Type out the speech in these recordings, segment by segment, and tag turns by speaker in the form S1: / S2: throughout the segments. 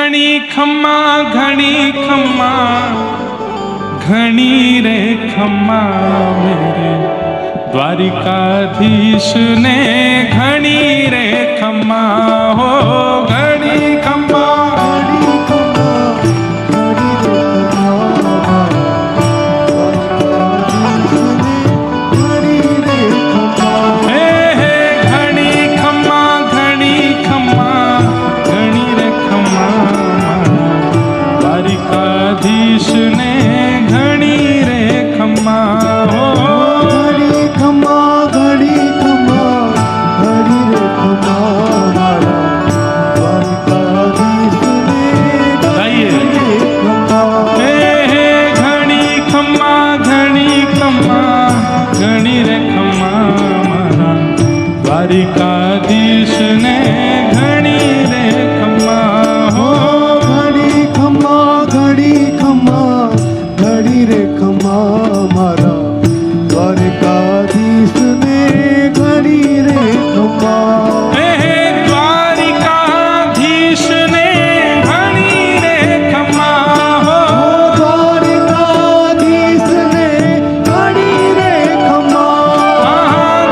S1: घणी खम्मा घणी रे खम्मा मेरे द्वारिकाधीश ने घणी रे खम्मा हो घणी खम्मा द्वारिकाधीश ने घणी रे खम्मा हो
S2: घड़ी खम्मा घड़ी खम्मा घड़ी रे खम्मा मारा द्वारिकाधीश ने घड़ी रे खम्मा
S1: हे घणी खम्मा घणी रे खम्मा मारा द्वारिकाधीश ने घणी रे खम्मा हो
S2: घड़ी खम्मा घड़ी खम्मा घड़ी रे खम्मा मारा द्वारिकाधीश ने घड़ी रे खम्मा
S1: हे द्वारिकाधीश ने घणी रे खम्मा हो
S2: द्वारिकाधीश ने घड़ी रे खम्मा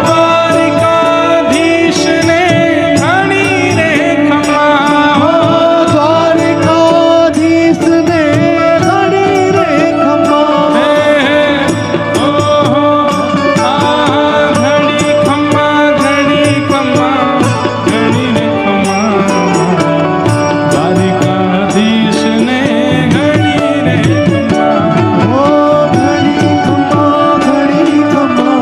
S1: द्वारिकाधीश ने घणी रे खम्मा हो
S2: द्वारिकाधीश ने घड़ी रे खम्मा
S1: घणी खम्मा घणी रे खम्मा द्वारिकाधीश ने घणी रे खम्मा
S2: ओ घड़ी खम्मा घड़ी खम्मा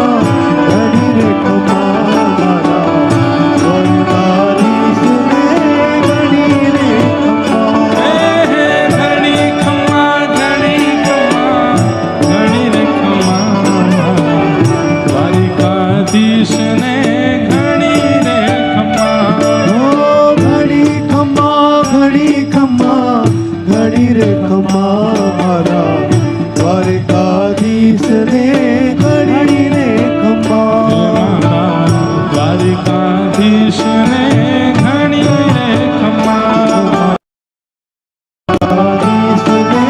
S2: घड़ी रे खम्मा मारा द्वारिकाधीश ने घड़ी रे खम्मा
S1: घणी खम्मा घणी रे खम्मा द्वारिकाधीश ने घणी रे खम्मा
S2: ओ घड़ी खम्मा घड़ी खम्मा घड़ी रे खम्मा मारा द्वारिकाधीश ने घड़ी रे खम्मा
S1: द्वारिकाधीश ने घणी रे खम्मा
S2: द्वारिकाधीश ने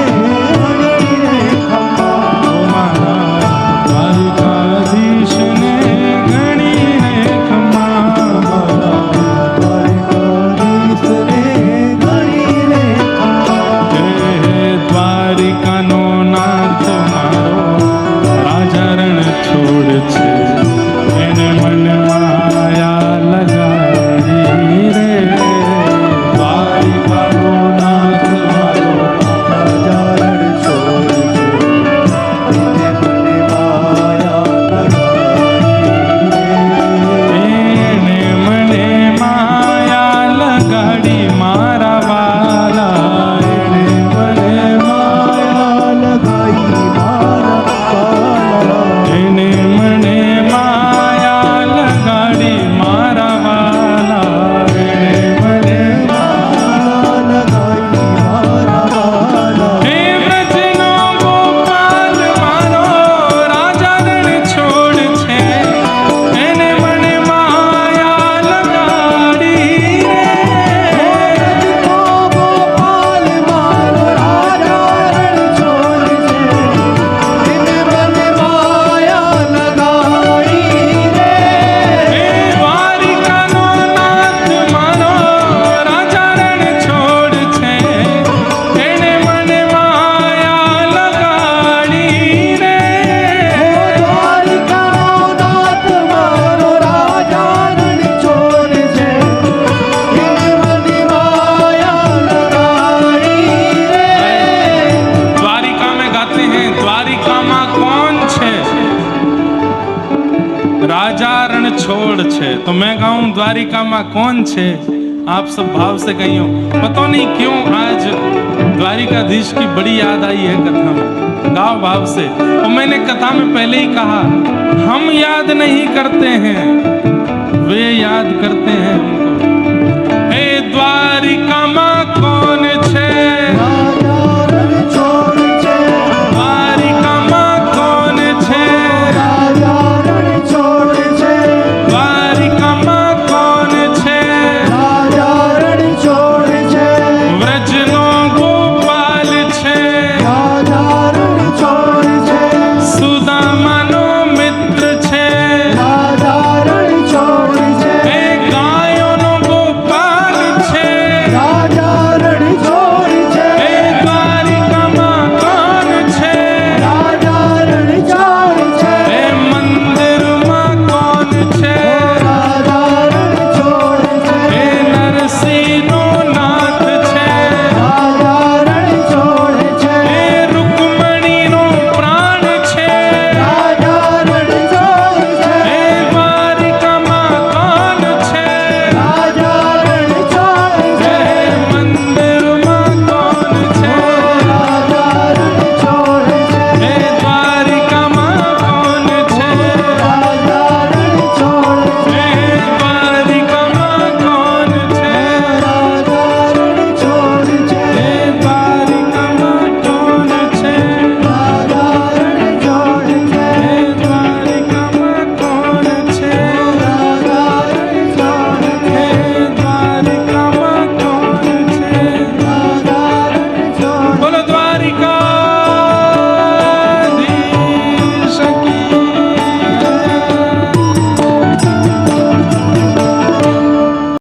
S2: घड़ी रे खम्मा
S1: द्वारिकाधीश ने घणी रे खम्मा
S2: द्वारिकाधीश ने घड़ी रे खम्मा
S1: द्वारिका नो नाथ मारो राजा रण छोड़ छे એને મન માયા લગાડી રે દ્વારિકાનો નાથ મારો
S2: राजा रण छोड़ એને મને માયા
S1: એને મને માયા લગાડી મારા વાલા એને મને
S2: માયા લગાઈ મારા પાલા
S1: એને મને માયા લગાડી મારા વાલા એને મને
S2: માયા લગાઈ મારા પાલા
S1: હે વ્રજનો ગોપાલ મારો રાજા રણ છોડ છે એને મને માયા લગાડી રે
S2: ગોપાલ મારો રાજા રણ છોડ છે એને મને માયા લગાઈ રે
S1: હે દ્વારિકાનો નાથ મારો રાજા રણ છોડ છે એને મને માયા લગાડી રે
S2: દ્વારિકાનો નાથ મારો રાજા રણ છોડ છે એને મને માયા લગાઈ રે
S1: द्वारिका में गाते हैं द्वारिका में कौन छे राजा रण छोड़ छे तो मैं गाऊं द्वारिका में कौन छे आप सब भाव से कहियो पता नहीं क्यों आज द्वारिकाधीश की बड़ी याद आई है कथा में गाओ भाव से और मैंने कथा में पहले ही कहा हम याद नहीं करते हैं वे याद करते हैं हमको